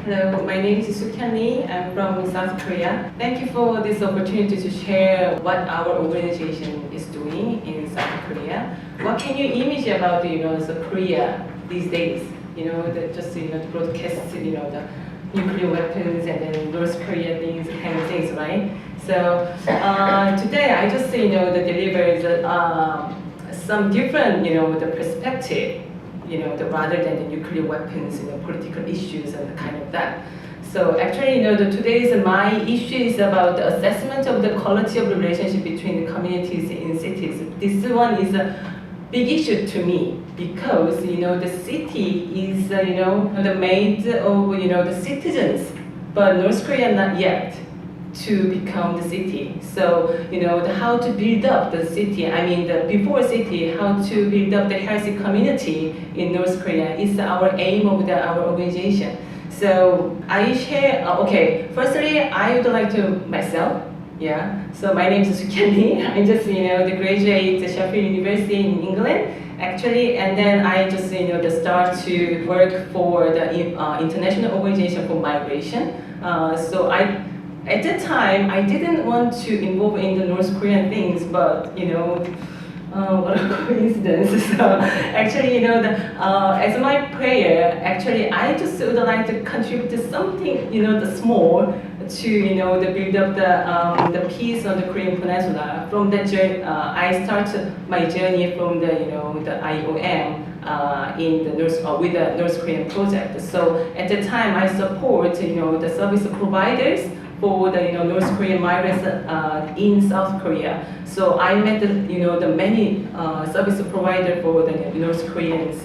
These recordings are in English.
Hello, my name is Sookhyuan. I'm from South Korea. Thank you for this opportunity to share what our organization is doing in South Korea. What can you imagine about Korea these days? To broadcast the nuclear weapons and then North Korea things, kind of things, right? So today I just to deliver some different the perspective. Rather than the nuclear weapons, political issues and kind of that. So actually, today's my issue is about the assessment of the quality of the relationship between the communities in cities. This one is a big issue to me because the city is the made of the citizens, but North Korea not yet to become the city. So, how to build up the city, before city, how to build up the healthy community in North Korea is our aim of our organization. So, I share, firstly, I would like to myself, so my name is Sookhyuan. I just, the graduate at Sheffield University in England, actually, and then I just, start to work for the International Organization for Migration. At that time, I didn't want to involve in the North Korean things, but what a coincidence. So actually, as my prayer, actually, I just would like to contribute to something, the small, to the build up the peace on the Korean Peninsula. From that journey, I started my journey from the IOM in the with the North Korean project. So at the time, I support the service providers for the North Korean migrants in South Korea. So I met the many service provider for the North Koreans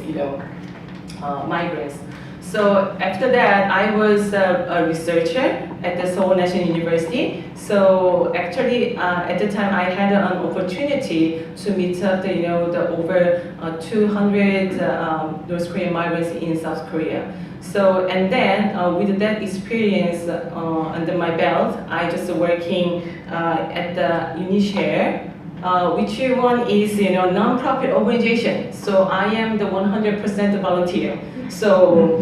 migrants. So after that, I was a researcher at the Seoul National University. So actually, at the time, I had an opportunity to meet up the over 200 North Korean migrants in South Korea. So, and then with that experience under my belt, I just working at the UniShare, which one is non-profit organization. So I am the 100% volunteer. So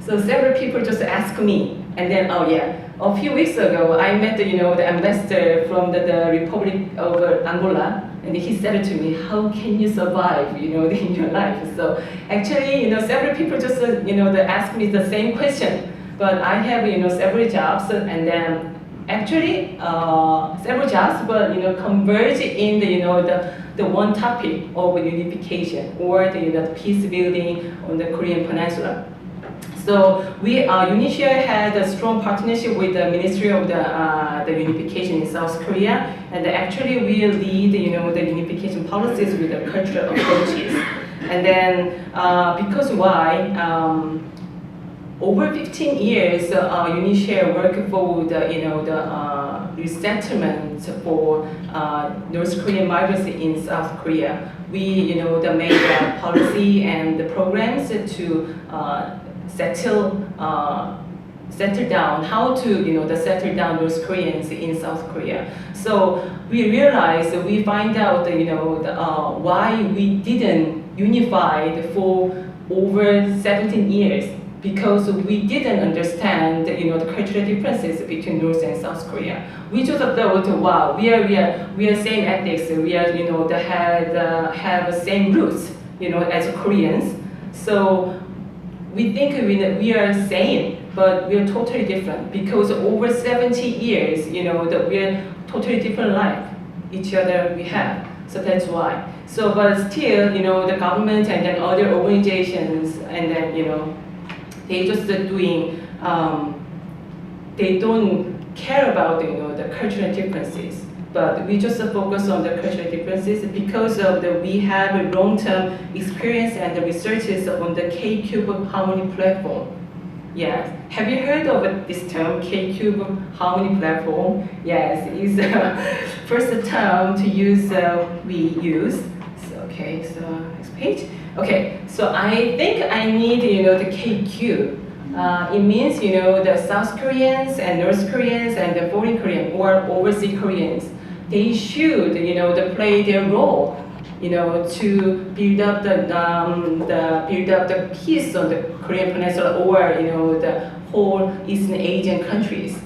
several people just ask me, and then a few weeks ago I met the ambassador from the Republic of Angola. And he said to me, how can you survive, in your life? So actually, several people just, they ask me the same question. But I have, several jobs, and then actually several jobs, but converge in the one topic of unification or the peace building on the Korean Peninsula. So we, UniShare had a strong partnership with the Ministry of the Unification in South Korea, and actually we lead, the unification policies with the cultural approaches. And then, because why? Over 15 years, UniShare worked for the resettlement for North Korean migrants in South Korea. We, made the policy and the programs to settle down, how to settle down North Koreans in South Korea. So we realized, we find out why we didn't unify for over 17 years, because we didn't understand the cultural differences between North and South Korea. We just thought, wow, we are same ethics, we are have the same roots as Koreans. So we think we are same, but we are totally different, because over 70 years, that we are totally different life, each other we have. So that's why. So, but still, the government and then other organizations, and then, they just doing, they don't care about, the cultural differences. But we just focus on the cultural differences because of we have a long-term experience and the researches on the K-Cube Harmony platform. Yes. Have you heard of this term, K-Cube Harmony platform? Yes, it's the first term to use, we use. So, so next page. Okay, so I think I need, the K-Cube. It means, the South Koreans and North Koreans and the foreign Koreans or overseas Koreans, they should, play their role to build up the peace on the Korean Peninsula or the whole Eastern Asian countries.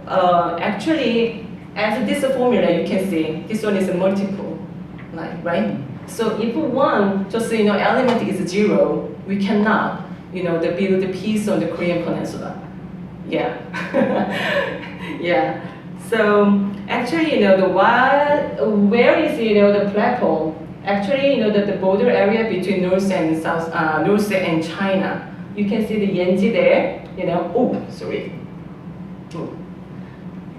Actually, as this formula, you can see this one is a multiple, right? So if one just element is 0, we cannot build the peace on the Korean Peninsula. Yeah, yeah. So actually, where is the platform? Actually, the border area between North and South, North and China. You can see the Yanji there. Oh, sorry.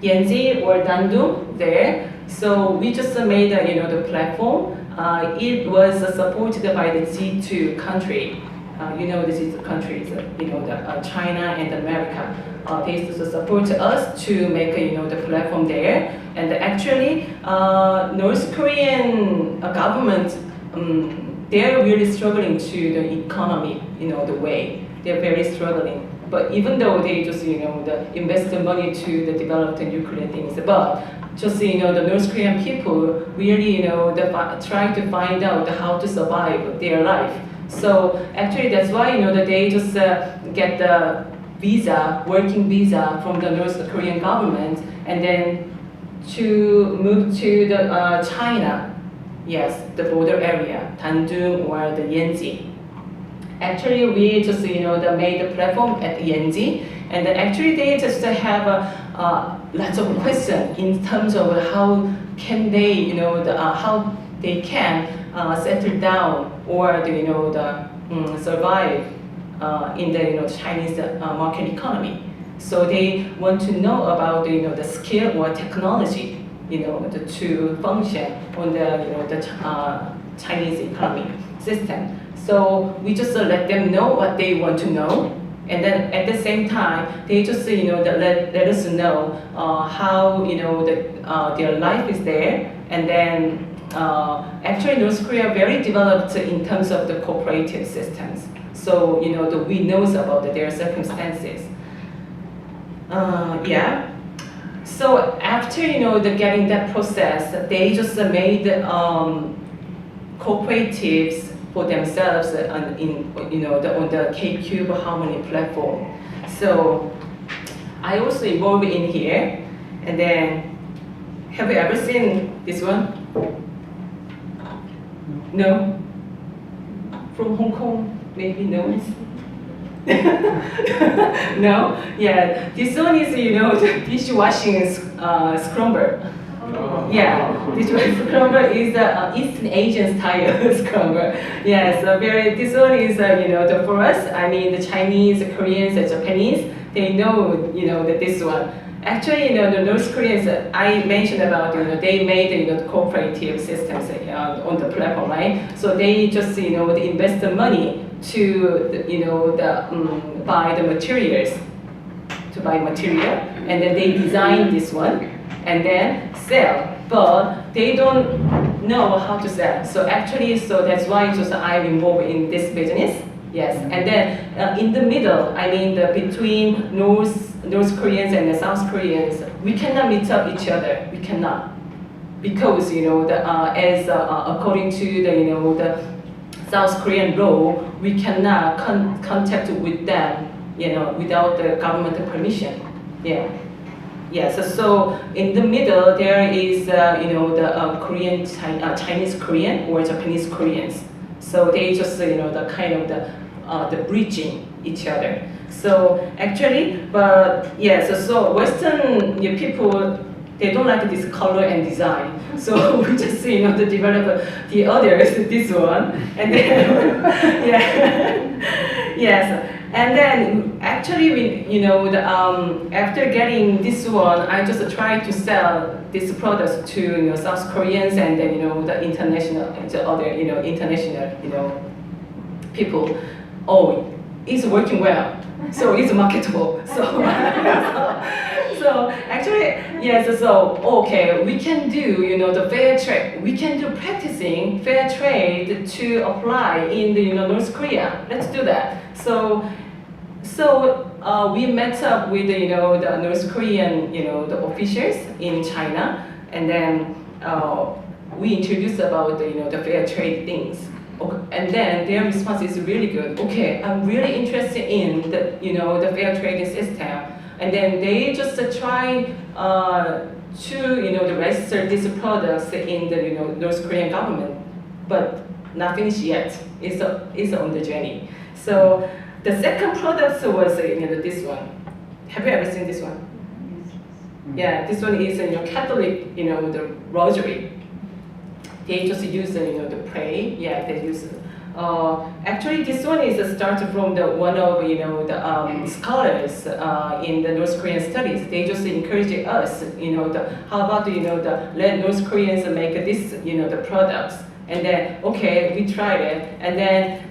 Yanji or Dandong there. So we just made the platform. It was supported by the G2 country. The G2 countries, China and America. They used to support us to make the platform there. And actually, North Korean government, they're really struggling to the economy, the way. They're very struggling. But even though they just, invest the money to develop the nuclear things, but just, the North Korean people really, try to find out how to survive their life. So actually, that's why, that they just get the visa, working visa from the North Korean government, and then to move to the China, yes, the border area, Dandong or the Yanji. Actually, we just made the platform at Yanji, and actually they just have lots of questions in terms of how can they how they can settle down or survive in the Chinese market economy. So they want to know about the skill or technology to function on the Chinese economy system. So we just let them know what they want to know, and then at the same time they just let us know how their life is there, and then actually North Korea very developed in terms of the cooperative systems. So we knows about their circumstances. Yeah. So after getting that process, they just made cooperatives for themselves on the K-Cube Harmony platform. So I also involved in here, and then have you ever seen this one? No? From Hong Kong? Maybe no? No? Yeah, this one is the dishwashing scrubber. Yeah, dishwashing scrubber is the Eastern Asian style scrubber. Yeah, so this one is for us. I mean the Chinese, the Koreans, the Japanese. They know that this one. Actually, the North Koreans, I mentioned about, they made the cooperative systems on the platform, right? So they just, they invest the money to, buy the materials, and then they design this one, and then sell. But they don't know how to sell. So actually, that's why just I'm involved in this business. Yes, and then in the middle, I mean, between North Koreans and the South Koreans, we cannot meet up each other. We cannot, because according to the South Korean law, we cannot contact with them, without the government permission. Yeah. Yes. So in the middle there is the Korean, Chinese Korean or Japanese Koreans. So they just the kind of the bridging each other. So actually, but yes, so Western people, they don't like this color and design. So we just to develop the others, this one, and then yeah, yes. And then actually, after getting this one, I just tried to sell these products to South Koreans and then the international, the other international people. Oh, it's working well, so it's marketable. So so actually, yes. So okay, we can do the fair trade. We can do practicing fair trade to apply in the North Korea. Let's do that. So we met up with the North Korean the officials in China, and then we introduce about the fair trade things. And then their response is really good. Okay, I'm really interested in the fair trading system. And then they just try to register these products in the North Korean government, but nothing's yet. It's on the journey. So the second product was this one. Have you ever seen this one? Yeah, this one is Catholic the rosary. They just use the pray. Yeah, they use. Actually, this one is started from one of the scholars in the North Korean studies. They just encourage us, how about let North Koreans make this the products. And then, okay, we tried it, and then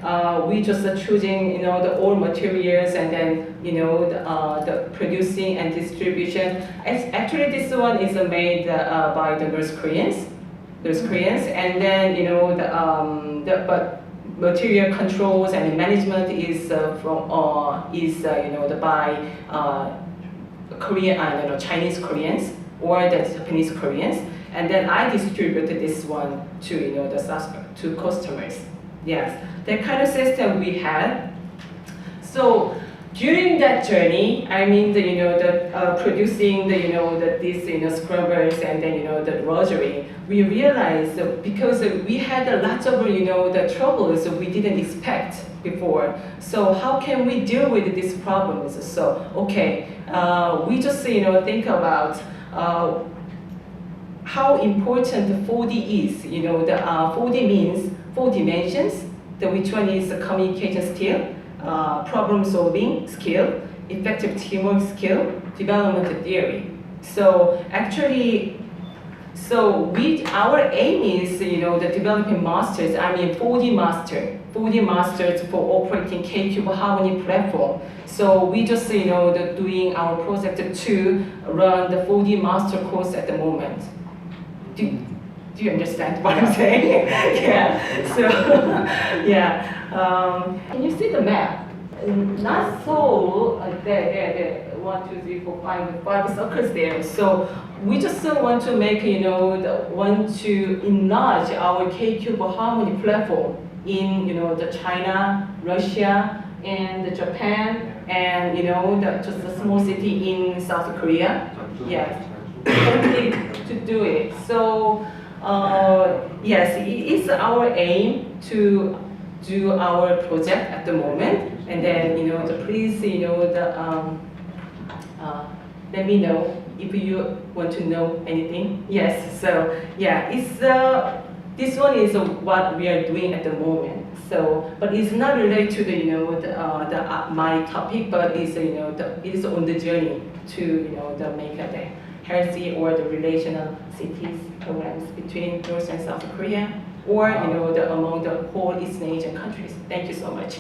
we just choosing the old materials, and then the producing and distribution. Actually, this one is made by the North Koreans, and then but material controls and management is by Korean, Chinese Koreans or the Japanese Koreans. And then I distributed this one to customers. Yes, that kind of system we had. So during that journey, I mean producing these scrubbers and then the rosary, we realized because we had a lot of the troubles we didn't expect before. So how can we deal with these problems? So okay, we just think about how important the 4D is. The 4D means 4 dimensions. Which one is the communication skill, problem solving skill, effective teamwork skill, development theory. So actually, our aim is the developing masters. I mean 4D masters for operating K-Cube Harmony platform. So we just doing our project to run the 4D master course at the moment. Do you understand what I'm saying? Yeah. So yeah. Can you see the map? Not so there. 1, 2, 3, 4, 5 circles there. So we just want to make want to enlarge our K-Cube Harmony platform in the China, Russia, and Japan, and just a small city in South Korea. Yes. To do it. So yes, it is our aim to do our project at the moment, and then please let me know if you want to know anything. Yes. So yeah, it's this one is what we are doing at the moment. So, but it's not related to my topic, but it's it is on the journey to make a healthy or the relational cities programs between North and South Korea, or among the whole East Asian countries. Thank you so much.